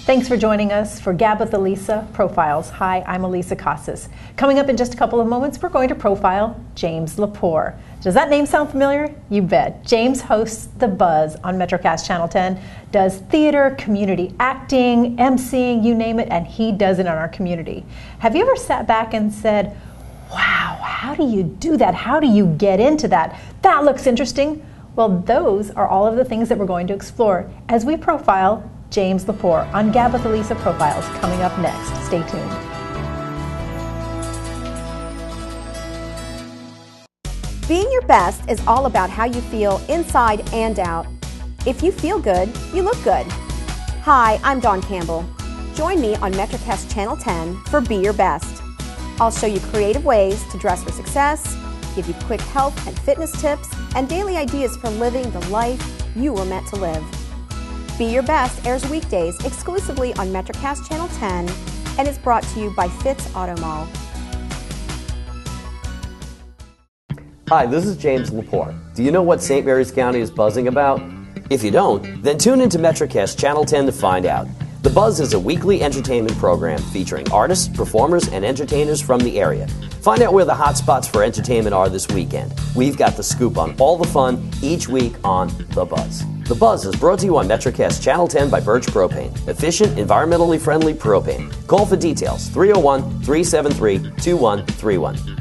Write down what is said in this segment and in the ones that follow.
Thanks for joining us for GAB with ALisa Profiles. Hi, I'm ALisa Profiles. Coming up in just a couple of moments, we're going to profile James LePore. Does that name sound familiar? You bet. James hosts The Buzz on MetroCast Channel 10, does theater, community acting, emceeing, you name it, and he does it in our community. Have you ever sat back and said, wow, how do you do that? How do you get into that? That looks interesting. Well, those are all of the things that we're going to explore as we profile James LePore on GAB with ALisa Profiles, coming up next. Stay tuned. Being your best is all about how you feel inside and out. If you feel good, you look good. Hi, I'm Dawn Campbell. Join me on MetroCast Channel 10 for Be Your Best. I'll show you creative ways to dress for success, give you quick health and fitness tips, and daily ideas for living the life you were meant to live. Be Your Best airs weekdays exclusively on MetroCast Channel 10 and is brought to you by Fitz Auto Mall. Hi, this is James LePore. Do you know what St. Mary's County is buzzing about? If you don't, then tune into MetroCast Channel 10 to find out. The Buzz is a weekly entertainment program featuring artists, performers, and entertainers from the area. Find out where the hot spots for entertainment are this weekend. We've got the scoop on all the fun each week on The Buzz. The Buzz is brought to you on MetroCast Channel 10 by Birch Propane. Efficient, environmentally friendly propane. Call for details, 301-373-2131.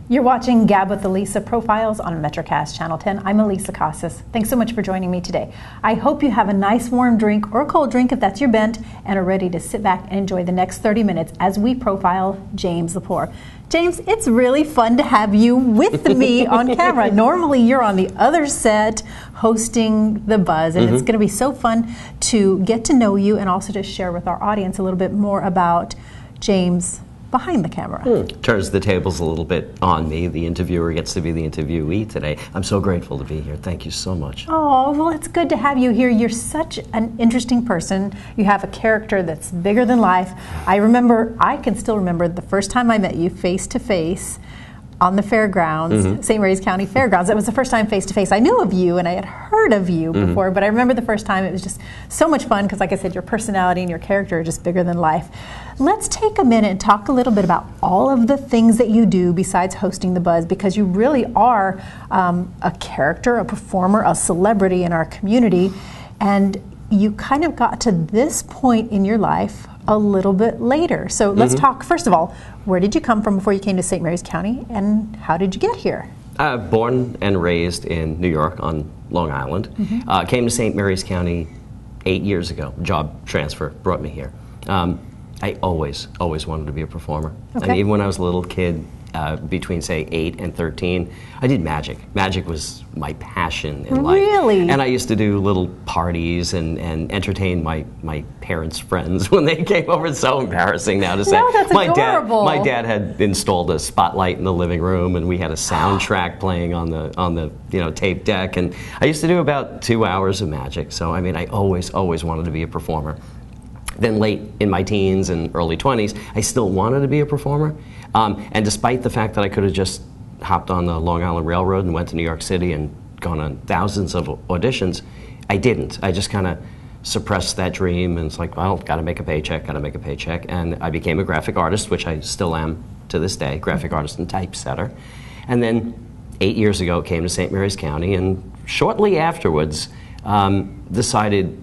You're watching GAB with ALisa Profiles on MetroCast Channel 10. I'm ALisa Profiles. Thanks so much for joining me today. I hope you have a nice warm drink or a cold drink if that's your bent and are ready to sit back and enjoy the next 30 minutes as we profile James LePore. James, it's really fun to have you with me on camera. Normally you're on the other set hosting The Buzz, and it's going to be so fun to get to know you and also to share with our audience a little bit more about James behind the camera. Turns the tables a little bit on me. The interviewer gets to be the interviewee today. I'm so grateful to be here. Thank you so much. Oh, well, it's good to have you here. You're such an interesting person. You have a character that's bigger than life. I can still remember the first time I met you face to face on the fairgrounds, St. Mary's County Fairgrounds. That was the first time face to face. I knew of you and I had heard of you before, but I remember the first time. It was just so much fun because, like I said, your personality and your character are just bigger than life. Let's take a minute and talk a little bit about all of the things that you do besides hosting The Buzz, because you really are a character, a performer, a celebrity in our community, and you kind of got to this point in your life a little bit later. So let's talk, first of all, where did you come from before you came to St. Mary's County, and how did you get here? Born and raised in New York on Long Island. Came to St. Mary's County 8 years ago. Job transfer brought me here. I always wanted to be a performer. Okay. I mean, even when I was a little kid, between, say, 8 and 13, I did magic. Magic was my passion in life. Really? And I used to do little parties and entertain my parents' friends when they came over. It's so embarrassing now to say. No, that's adorable. My dad had installed a spotlight in the living room, and we had a soundtrack playing on the tape deck. And I used to do about 2 hours of magic. So I mean, I always wanted to be a performer. Then late in my teens and early 20s, I still wanted to be a performer. And despite the fact that I could have just hopped on the Long Island Railroad and went to New York City and gone on thousands of auditions, I didn't. I just kind of suppressed that dream, and it's like, well, gotta make a paycheck. And I became a graphic artist, which I still am to this day, graphic artist and typesetter. And then 8 years ago, came to St. Mary's County, and shortly afterwards, decided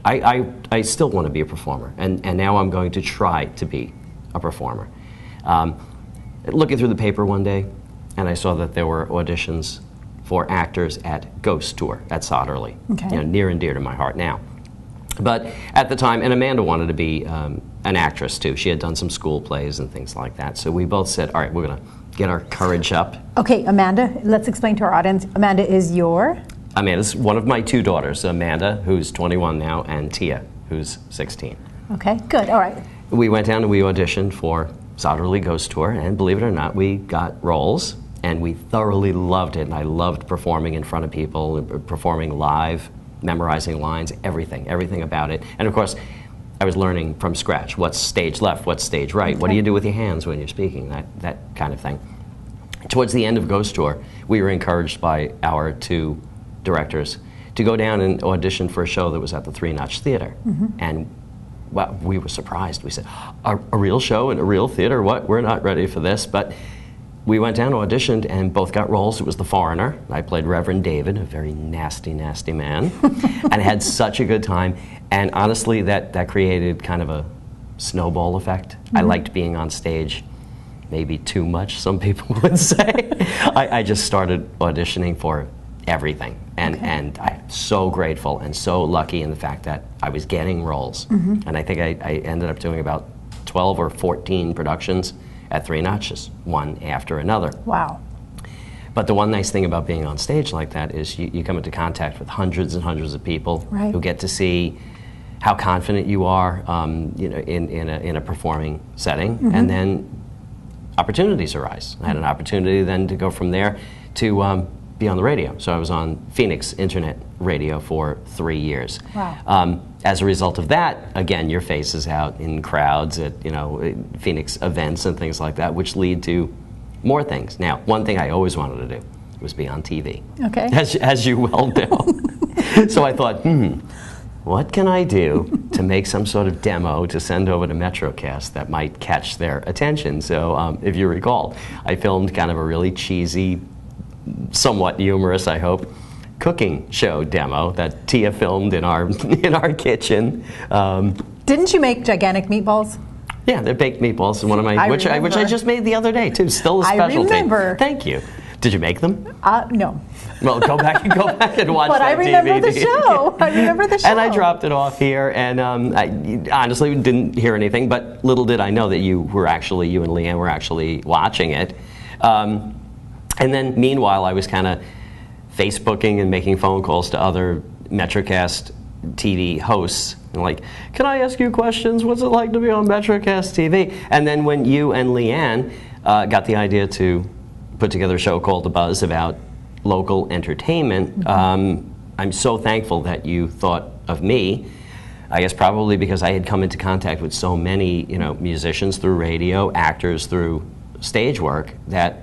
I still want to be a performer, and now I'm going to try to be a performer. Looking through the paper one day, and I saw that there were auditions for actors at Ghost Tour at Sodderly, near and dear to my heart now. But at the time, and Amanda wanted to be an actress too. She had done some school plays and things like that. So we both said, all right, we're going to get our courage up. Okay, Amanda, let's explain to our audience. Amanda is your? Amanda's one of my two daughters, Amanda, who's 21 now, and Tia, who's 16. Okay, good, all right. We went down and we auditioned for Sodderly Ghost Tour, and believe it or not, we got roles, and we thoroughly loved it, and I loved performing in front of people, performing live, memorizing lines, everything about it. And of course, I was learning from scratch, what's stage left, what's stage right, what do you do with your hands when you're speaking, that kind of thing. Towards the end of Ghost Tour, we were encouraged by our two directors to go down and audition for a show that was at the Three Notch Theater. And well, we were surprised. We said, a real show in a real theater? What? We're not ready for this. But we went down, auditioned, and both got roles. It was The Foreigner. I played Reverend David, a very nasty, nasty man, and had such a good time. And honestly, that created kind of a snowball effect. I liked being on stage, maybe too much, some people would say. I just started auditioning for everything. And I'm so grateful and so lucky in the fact that I was getting roles. And I think I ended up doing about 12 or 14 productions at Three Notches, one after another. Wow. But the one nice thing about being on stage like that is you come into contact with hundreds and hundreds of people who get to see how confident you are, you know, in a performing setting, and then opportunities arise. I had an opportunity then to go from there to be on the radio. So I was on Phoenix Internet Radio for 3 years. Wow. As a result of that, again, your face is out in crowds at, you know, Phoenix events and things like that, which lead to more things. Now, one thing I always wanted to do was be on TV. Okay. As you well know. So I thought, what can I do to make some sort of demo to send over to MetroCast that might catch their attention? So if you recall, I filmed kind of a really cheesy, somewhat humorous, I hope, cooking show demo that Tia filmed in our kitchen. Didn't you make gigantic meatballs? Yeah, they're baked meatballs. One of my which I just made the other day too. Still a specialty. I remember. Thank you. Did you make them? No. Well, go back and watch but that I remember DVD. the show. I remember the show. And I dropped it off here, and I honestly didn't hear anything. But little did I know that you and Leanne were actually watching it. And then, meanwhile, I was kind of Facebooking and making phone calls to other MetroCast TV hosts. And like, can I ask you questions? What's it like to be on MetroCast TV? And then when you and Leanne got the idea to put together a show called The Buzz about local entertainment, I'm so thankful that you thought of me. I guess probably because I had come into contact with so many, you know, musicians through radio, actors through stage work, that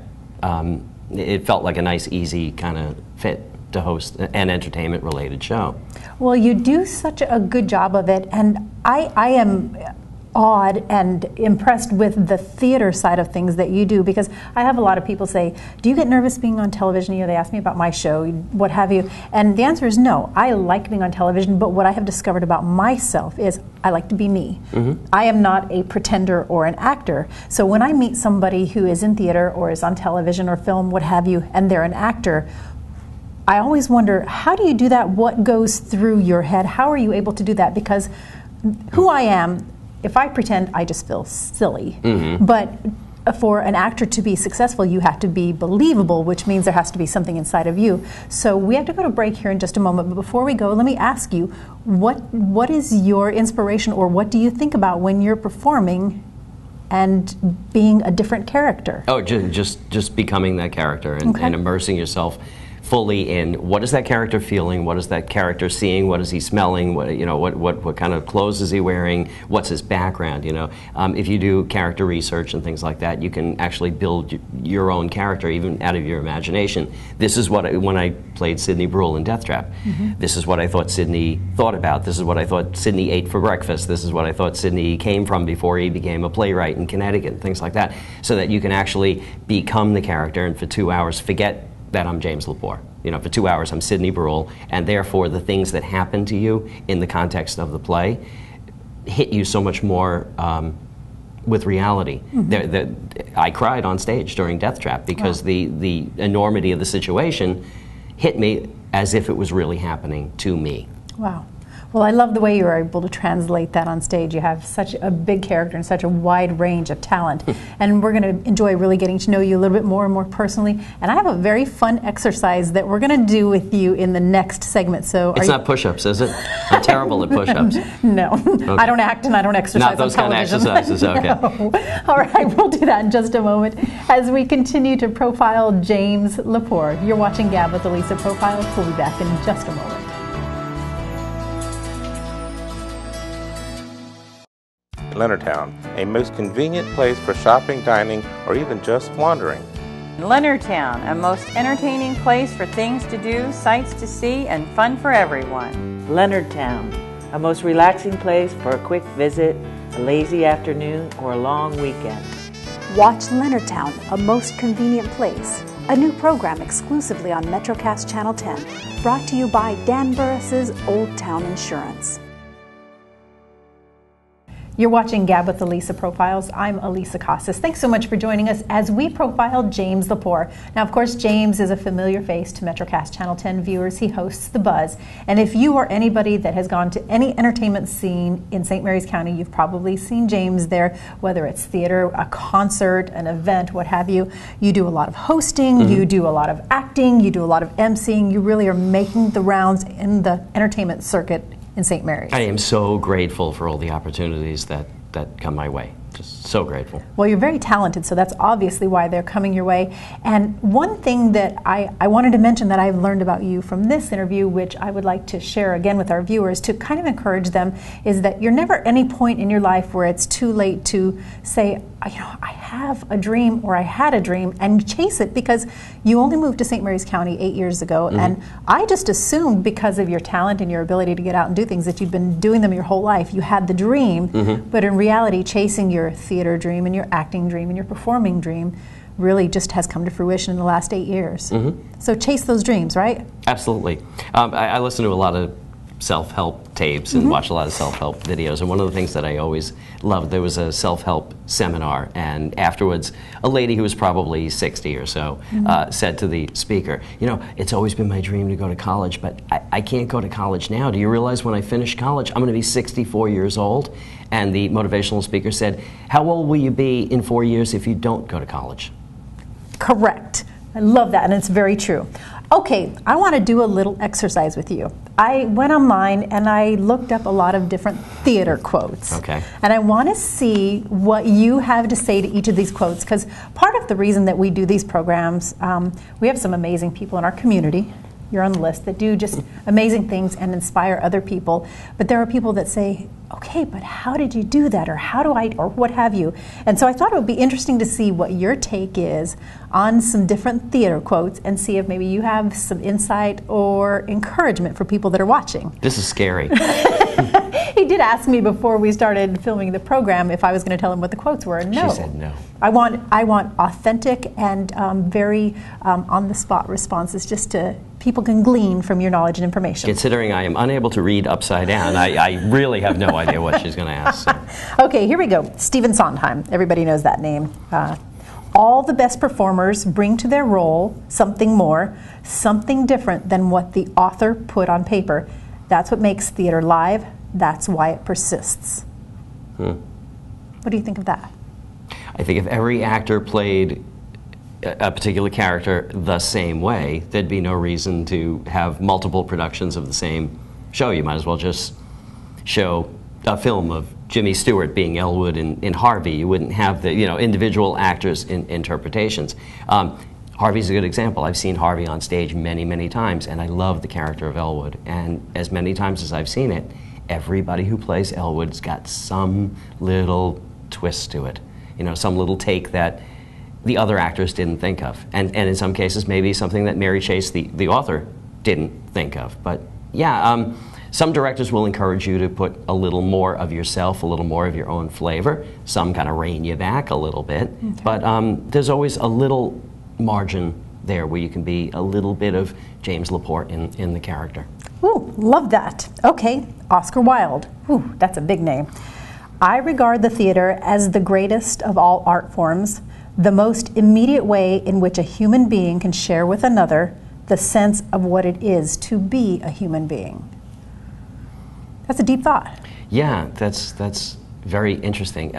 it felt like a nice, easy kind of fit to host an entertainment-related show. Well, you do such a good job of it, and I am awed and impressed with the theater side of things that you do, because I have a lot of people say, do you get nervous being on television? You know, they ask me about my show, what have you, and the answer is no. I like being on television, but what I have discovered about myself is I like to be me. I am not a pretender or an actor. So when I meet somebody who is in theater or is on television or film, what have you, and they're an actor, I always wonder, how do you do that? What goes through your head? How are you able to do that? Because who I am, if I pretend, I just feel silly. But for an actor to be successful, you have to be believable, which means there has to be something inside of you. So we have to go to break here in just a moment. But before we go, let me ask you, what is your inspiration, or what do you think about when you're performing and being a different character? Oh, just becoming that character and immersing yourself fully in what is that character feeling, what is that character seeing, what is he smelling, what kind of clothes is he wearing, what's his background, you know. If you do character research and things like that, you can actually build your own character even out of your imagination. This is what when I played Sidney Brule in Death Trap, this is what I thought Sidney thought about, this is what I thought Sidney ate for breakfast, this is what I thought Sidney came from before he became a playwright in Connecticut, things like that, so that you can actually become the character and for 2 hours forget that I'm James LePore. You know, for 2 hours I'm Sidney Brule, and therefore the things that happen to you in the context of the play hit you so much more with reality. I cried on stage during Death Trap because the enormity of the situation hit me as if it was really happening to me. Wow. Well, I love the way you are able to translate that on stage. You have such a big character and such a wide range of talent. And we're going to enjoy really getting to know you a little bit more and more personally. And I have a very fun exercise that we're going to do with you in the next segment. So it's not push-ups, is it? I'm terrible at push-ups. No. Okay. I don't act and I don't exercise. Not those kind of exercises, okay. No. All right, we'll do that in just a moment as we continue to profile James LePore. You're watching GAB with ALisa Profiles. We'll be back in just a moment. Leonardtown, a most convenient place for shopping, dining, or even just wandering. Leonardtown, a most entertaining place for things to do, sights to see, and fun for everyone. Leonardtown, a most relaxing place for a quick visit, a lazy afternoon, or a long weekend. Watch Leonardtown, a most convenient place, a new program exclusively on MetroCast Channel 10, brought to you by Dan Burris's Old Town Insurance. You're watching GAB with ALisa Profiles. I'm ALisa Costas. Thanks so much for joining us as we profile James LePore. Now, of course, James is a familiar face to MetroCast Channel 10 viewers. He hosts The Buzz. And if you or anybody that has gone to any entertainment scene in St. Mary's County, you've probably seen James there, whether it's theater, a concert, an event, what have you. You do a lot of hosting, you do a lot of acting, you do a lot of emceeing. You really are making the rounds in the entertainment circuit in St. Mary's. I am so grateful for all the opportunities that come my way. Just so grateful. Well, you're very talented, so that's obviously why they're coming your way. And one thing that I wanted to mention that I've learned about you from this interview, which I would like to share again with our viewers to kind of encourage them, is that you're never at any point in your life where it's too late to say, you know, I have a dream or I had a dream, and chase it, because you only moved to St. Mary's County 8 years ago, and I just assumed because of your talent and your ability to get out and do things that you've been doing them your whole life. You had the dream, but in reality, chasing your theater dream and your acting dream and your performing dream really just has come to fruition in the last 8 years. So chase those dreams, right? Absolutely. I listen to a lot of self-help tapes and watch a lot of self-help videos, and one of the things that I always loved, there was a self-help seminar, and afterwards a lady who was probably 60 or so said to the speaker, you know, it's always been my dream to go to college, but I can't go to college now. Do you realize when I finish college I'm going to be 64 years old? And the motivational speaker said, how old will you be in 4 years if you don't go to college? Correct. I love that, and it's very true. Okay, I want to do a little exercise with you. I went online and I looked up a lot of different theater quotes. Okay. And I want to see what you have to say to each of these quotes, because part of the reason that we do these programs, we have some amazing people in our community. You're on the list that do just amazing things and inspire other people. But there are people that say, okay, but how did you do that? Or how do I, or what have you? And so I thought it would be interesting to see what your take is on some different theater quotes and see if maybe you have some insight or encouragement for people that are watching. This is scary. He did ask me before we started filming the program if I was going to tell him what the quotes were. No. She said no. I want authentic and very on-the-spot responses, just to people can glean from your knowledge and information. Considering I am unable to read upside down, I really have no idea what she's going to ask. So. Okay, here we go. Stephen Sondheim. Everybody knows that name. All the best performers bring to their role something more, something different than what the author put on paper. That's what makes theater live. That's why it persists. What do you think of that? I think if every actor played a particular character the same way, there'd be no reason to have multiple productions of the same show. You might as well just show a film of Jimmy Stewart being Elwood in Harvey. You wouldn't have the individual actors' interpretations. Harvey's a good example. I've seen Harvey on stage many, many times, and I love the character of Elwood. And as many times as I've seen it, everybody who plays Elwood's got some little twist to it. Some little take that the other actors didn't think of. And in some cases, maybe something that Mary Chase, the author, didn't think of. But yeah, some directors will encourage you to put a little more of yourself, a little more of your own flavor. Some kind of rein you back a little bit. Okay. But there's always a little margin there where you can be a little bit of James LePore in the character. Ooh, love that. Okay, Oscar Wilde. Ooh, that's a big name. I regard the theater as the greatest of all art forms, the most immediate way in which a human being can share with another the sense of what it is to be a human being. That's a deep thought. Yeah, that's very interesting.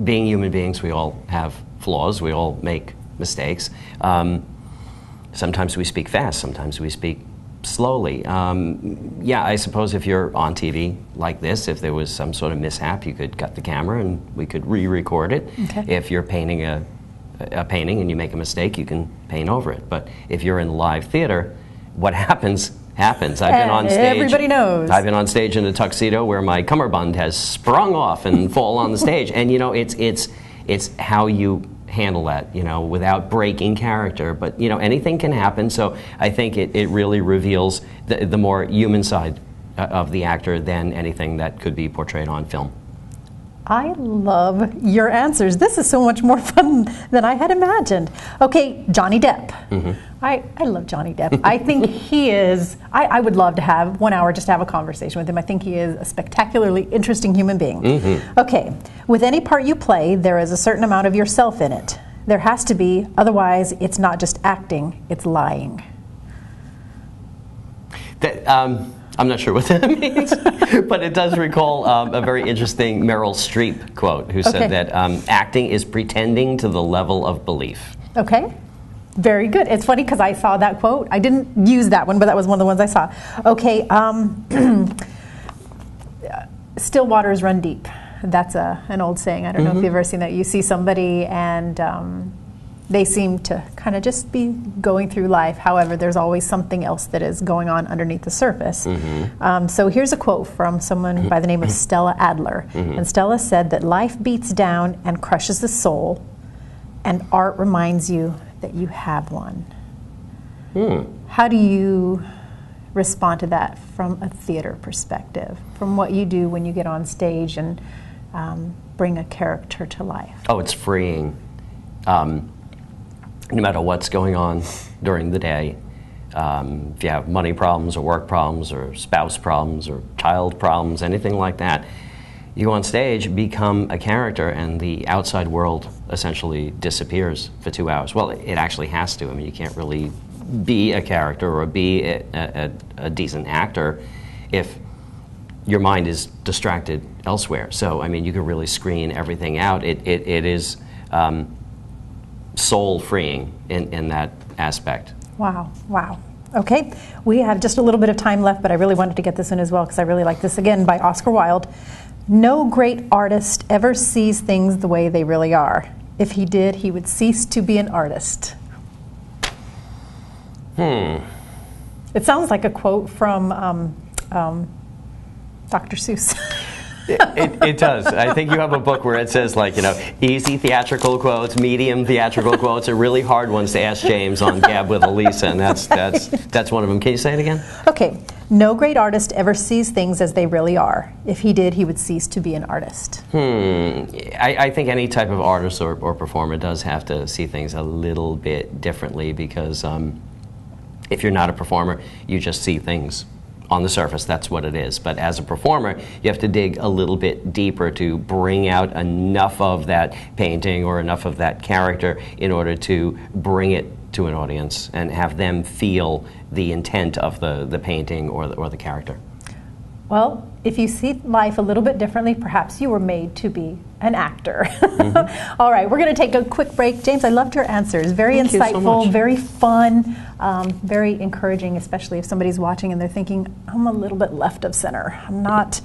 Being human beings, we all have flaws. We all make mistakes. Sometimes we speak fast. Sometimes we speak slowly. Yeah, I suppose if you're on TV like this, if there was some sort of mishap, you could cut the camera and we could re-record it. Okay. If you're painting a painting and you make a mistake, you can paint over it. But if you're in live theater, what happens. I've been on stage. Everybody knows. I've been on stage in a tuxedo where my cummerbund has sprung off and fallen on the stage. And it's how you handle that, without breaking character. But, anything can happen. So I think it really reveals the more human side of the actor than anything that could be portrayed on film. I love your answers. This is so much more fun than I had imagined. Okay, Johnny Depp. Mm-hmm. I love Johnny Depp. I think he is, I would love to have 1 hour just to have a conversation with him. I think he is a spectacularly interesting human being. Mm-hmm. Okay, with any part you play, there is a certain amount of yourself in it. There has to be, otherwise it's not just acting, it's lying. I'm not sure what that means, but it does recall a very interesting Meryl Streep quote, who said that acting is pretending to the level of belief. Okay, very good. It's funny because I saw that quote. I didn't use that one, but that was one of the ones I saw. Okay, still waters run deep. That's an old saying. I don't know if you've ever seen that. You see somebody and they seem to kind of just be going through life. However, there's always something else that is going on underneath the surface. Mm-hmm. So here's a quote from someone by the name of Stella Adler. Mm-hmm. And Stella said that life beats down and crushes the soul, and art reminds you that you have one. How do you respond to that from a theater perspective, from what you do when you get on stage and bring a character to life? Oh, it's freeing. No matter what's going on during the day, if you have money problems or work problems or spouse problems or child problems, anything like that, you go on stage, become a character, and the outside world essentially disappears for 2 hours. Well, it actually has to. I mean, you can't really be a character or be a decent actor if your mind is distracted elsewhere. So, I mean, you can really screen everything out. It is soul freeing in that aspect. Wow, wow. Okay, we have just a little bit of time left, but I really wanted to get this in as well because I really like this, again, by Oscar Wilde. No great artist ever sees things the way they really are. If he did, he would cease to be an artist. It sounds like a quote from Dr. Seuss. It does. I think you have a book where it says, like, easy theatrical quotes, medium theatrical quotes, and really hard ones to ask James on GAB with ALisa, and that's one of them. Can you say it again? Okay. No great artist ever sees things as they really are. If he did, he would cease to be an artist. I think any type of artist or performer does have to see things a little bit differently, because if you're not a performer, you just see things on the surface. That's what it is. But as a performer, you have to dig a little bit deeper to bring out enough of that painting or enough of that character in order to bring it to an audience and have them feel the intent of the painting or the character. Well, if you see life a little bit differently, perhaps you were made to be an actor. All right, we're going to take a quick break. James, I loved your answers. Very Thank insightful, you so much. very fun, very encouraging, especially if somebody's watching and they're thinking, I'm a little bit left of center. I'm not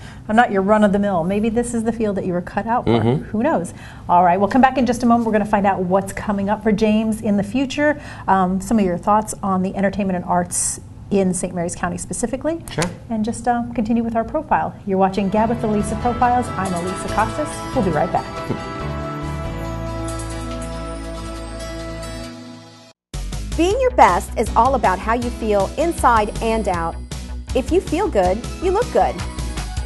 your run-of-the-mill. Maybe this is the field that you were cut out for. Who knows? All right, we'll come back in just a moment. We're going to find out what's coming up for James in the future, some of your thoughts on the entertainment and arts in St. Mary's County specifically. Sure. And just continue with our profile. You're watching GAB with ALisa Profiles. I'm ALisa Costas. We'll be right back. Being your best is all about how you feel inside and out. If you feel good, you look good.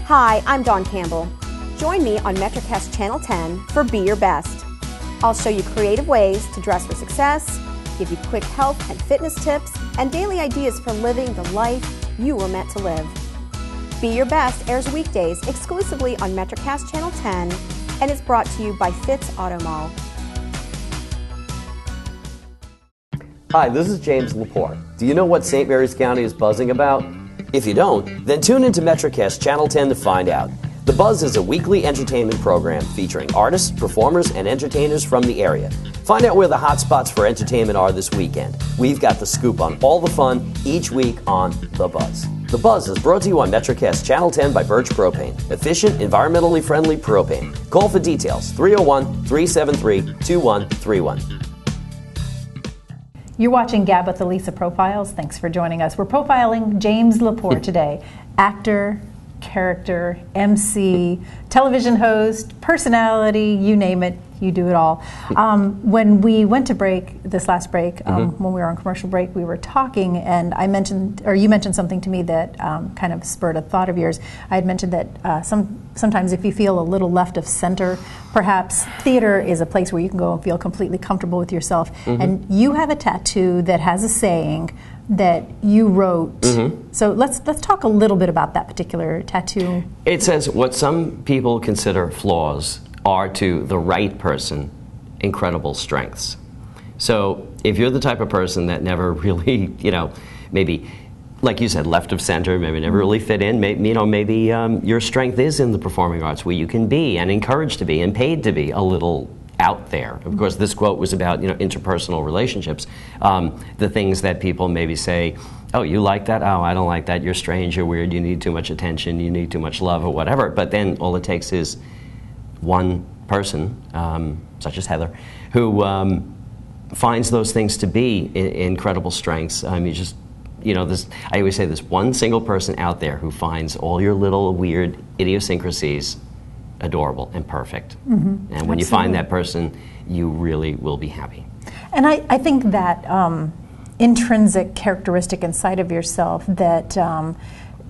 Hi, I'm Dawn Campbell. Join me on MetroCast Channel 10 for Be Your Best. I'll show you creative ways to dress for success, give you quick health and fitness tips, and daily ideas for living the life you were meant to live. Be Your Best airs weekdays exclusively on MetroCast Channel 10 and is brought to you by Fitz Auto Mall. Hi, this is James LePore. Do you know what St. Mary's County is buzzing about? If you don't, then tune into MetroCast Channel 10 to find out. The Buzz is a weekly entertainment program featuring artists, performers, and entertainers from the area. Find out where the hot spots for entertainment are this weekend. We've got the scoop on all the fun each week on The Buzz. The Buzz is brought to you on MetroCast Channel 10 by Birch Propane. Efficient, environmentally friendly propane. Call for details, 301-373-2131. You're watching GAB with ALisa Profiles. Thanks for joining us. We're profiling James LePore today. Actor, character, MC, television host, personality, you name it. You do it all. When we went to break, this last break, when we were on commercial break, we were talking, and I mentioned, or you mentioned something to me that kind of spurred a thought of yours. I had mentioned that sometimes if you feel a little left of center, perhaps theater is a place where you can go and feel completely comfortable with yourself. And you have a tattoo that has a saying that you wrote. So let's talk a little bit about that particular tattoo. It says, what some people consider flaws are to the right person incredible strengths. So if you're the type of person that never really, maybe, like you said, left of center, maybe never really fit in, maybe your strength is in the performing arts, where you can be and encouraged to be and paid to be a little out there. Of course, this quote was about interpersonal relationships. The things that people maybe say, oh, you like that? Oh, I don't like that. You're strange, you're weird, you need too much attention, you need too much love, or whatever. But then all it takes is one person, such as Heather, who finds those things to be incredible strengths. I always say this one single person out there who finds all your little weird idiosyncrasies adorable and perfect. And when you find that person, you really will be happy. And I think that intrinsic characteristic inside of yourself that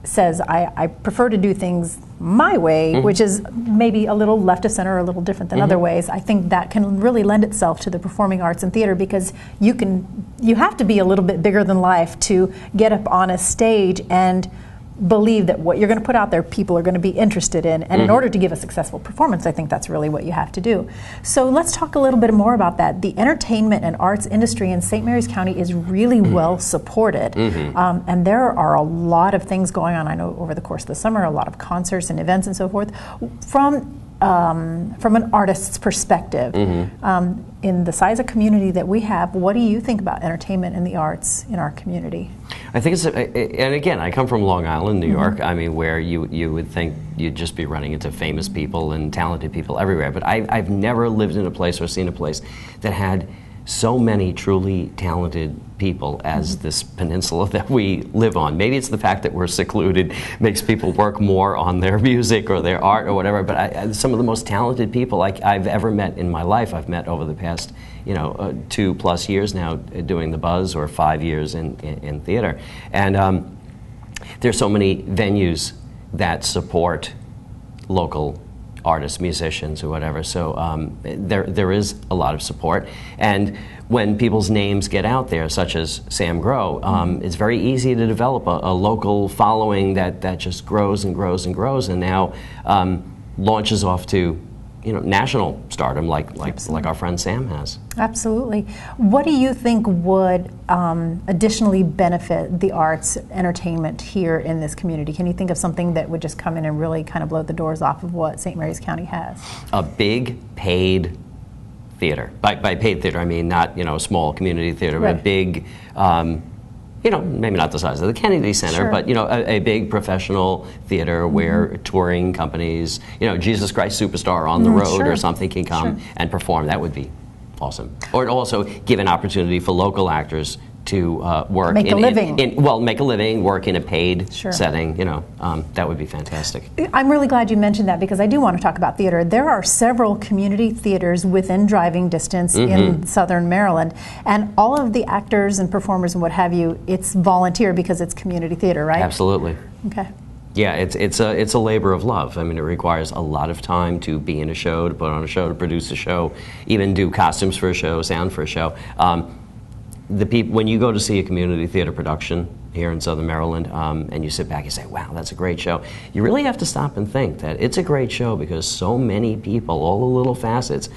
says, I prefer to do things my way, which is maybe a little left of center or a little different than other ways, I think that can really lend itself to the performing arts and theater, because you have to be a little bit bigger than life to get up on a stage and believe that what you're going to put out there, people are going to be interested in. And in order to give a successful performance, I think that's really what you have to do. So let's talk a little bit more about that. The entertainment and arts industry in St. Mary's County is really well supported. And there are a lot of things going on. I know over the course of the summer, a lot of concerts and events and so forth. From an artist's perspective, in the size of community that we have, what do you think about entertainment and the arts in our community? I think it's, and again, I come from Long Island, New York, where you would think you'd just be running into famous people and talented people everywhere. But I've never lived in a place or seen a place that had so many truly talented people as this peninsula that we live on. Maybe it's the fact that we're secluded makes people work more on their music or their art or whatever, but some of the most talented people I've ever met in my life, I've met over the past 2+ years now doing the Buzz, or 5 years in theater. And there's so many venues that support local artists, musicians, or whatever. So there is a lot of support. And when people's names get out there, such as Sam Grow, it's very easy to develop a local following that just grows and grows and grows, and now launches off to national stardom, like our friend Sam has. Absolutely. What do you think would additionally benefit the arts, entertainment here in this community? Can you think of something that would just come in and really kind of blow the doors off of what St. Mary's County has? A big paid theater. By paid theater, I mean not a small community theater, but a big, maybe not the size of the Kennedy Center, but a big professional theater where touring companies, Jesus Christ Superstar on the road or something can come and perform. That would be awesome. Or also give an opportunity for local actors to work, make a living, work in a paid setting. That would be fantastic. I'm really glad you mentioned that, because I do want to talk about theater. There are several community theaters within driving distance in Southern Maryland, and all of the actors and performers and what have you, it's volunteer because it's community theater, right? Absolutely. Okay. Yeah, it's a labor of love. I mean, it requires a lot of time to be in a show, to put on a show, to produce a show, even do costumes for a show, sound for a show. When you go to see a community theater production here in Southern Maryland, and you sit back and say, wow, that's a great show, you really have to stop and think that it's a great show because so many people, all the little facets,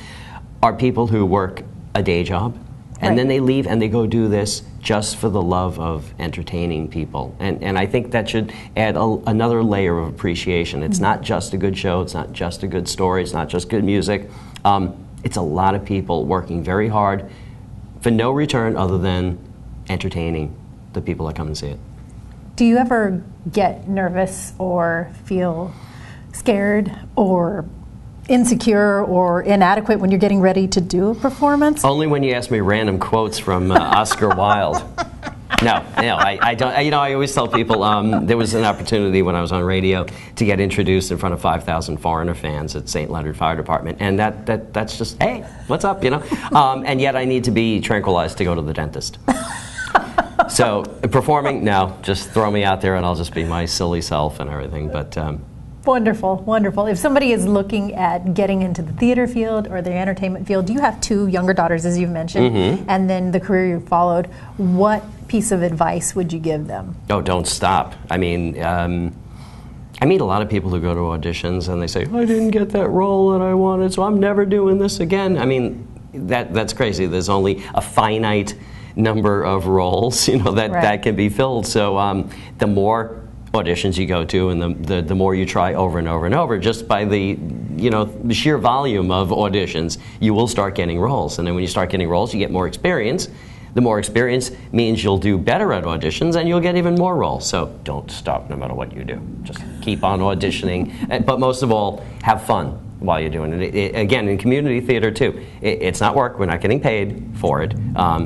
are people who work a day job, and then they leave and they go do this just for the love of entertaining people. And I think that should add another layer of appreciation. It's not just a good show, it's not just a good story, it's not just good music. It's a lot of people working very hard for no return other than entertaining the people that come and see it. Do you ever get nervous or feel scared or insecure or inadequate when you're getting ready to do a performance? Only when you ask me random quotes from Oscar Wilde. No, I don't. I always tell people there was an opportunity when I was on radio to get introduced in front of 5,000 foreigner fans at St. Leonard Fire Department, and that's just, hey, what's up, and yet I need to be tranquilized to go to the dentist. So performing, no, just throw me out there and I'll just be my silly self and everything. But Wonderful, wonderful. If somebody is looking at getting into the theater field or the entertainment field, you have 2 younger daughters, as you've mentioned, and then the career you followed. What piece of advice would you give them? Oh, don't stop. I mean, I meet a lot of people who go to auditions and they say, I didn't get that role that I wanted, so I'm never doing this again. I mean, that's crazy. There's only a finite number of roles, that can be filled. So the more auditions you go to and the more you try over and over and over, just by the sheer volume of auditions, you will start getting roles. And then when you start getting roles, you get more experience. The more experience means you'll do better at auditions and you'll get even more roles. So don't stop no matter what you do. Just keep on auditioning. But most of all, have fun while you're doing it. Again, in community theater too, it's not work. We're not getting paid for it.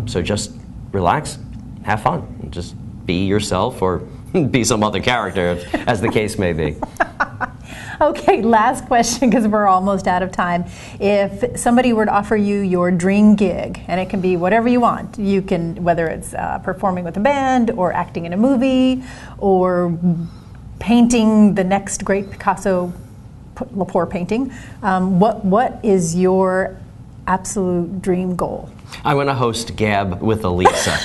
So just relax, have fun, and just be yourself or be some other character, as the case may be. Okay, last question, because we're almost out of time. If somebody were to offer you your dream gig, and it can be whatever you want, you can, whether it's performing with a band or acting in a movie or painting the next great Picasso LePore painting, what is your absolute dream goal? I want to host GAB with ALisa.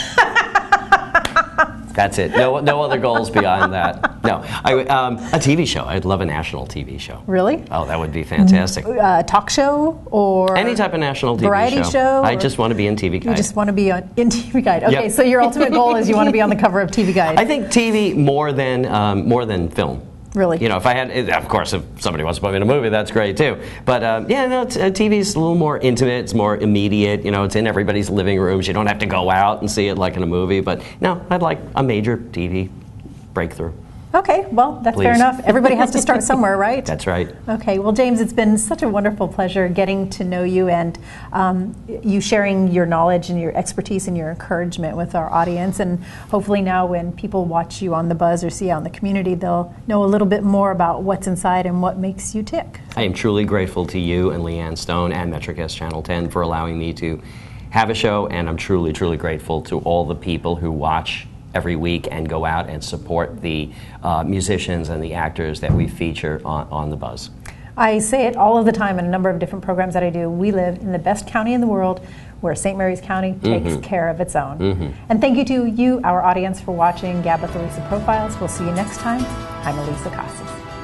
That's it. No other goals beyond that. No, a TV show. I'd love a national TV show. Really? Oh, that would be fantastic. Talk show or any type of national TV variety show? I just want to be in TV Guide. You just want to be in TV Guide. Okay, Yep. so your ultimate goal is you want to be on the cover of TV Guide. I think TV more than film. Really? If I had, of course, if somebody wants to put me in a movie, that's great too. But TV's a little more intimate. It's more immediate. It's in everybody's living rooms. You don't have to go out and see it like in a movie. But no, I'd like a major TV breakthrough. Okay, well, that's Please. fair enough. Everybody has to start somewhere, right? That's right. Okay, well, James, it's been such a wonderful pleasure getting to know you and you sharing your knowledge and your expertise and your encouragement with our audience. And hopefully now when people watch you on The Buzz or see you on the community, they'll know a little bit more about what's inside and what makes you tick. I am truly grateful to you and Leanne Stone and MetroCast Channel 10 for allowing me to have a show, and I'm truly, truly grateful to all the people who watch every week and go out and support the musicians and the actors that we feature on The Buzz. I say it all of the time in a number of different programs that I do. We live in the best county in the world where St. Mary's County takes care of its own. And thank you to you, our audience, for watching GAB with ALisa Profiles. We'll see you next time. I'm Elisa Casas.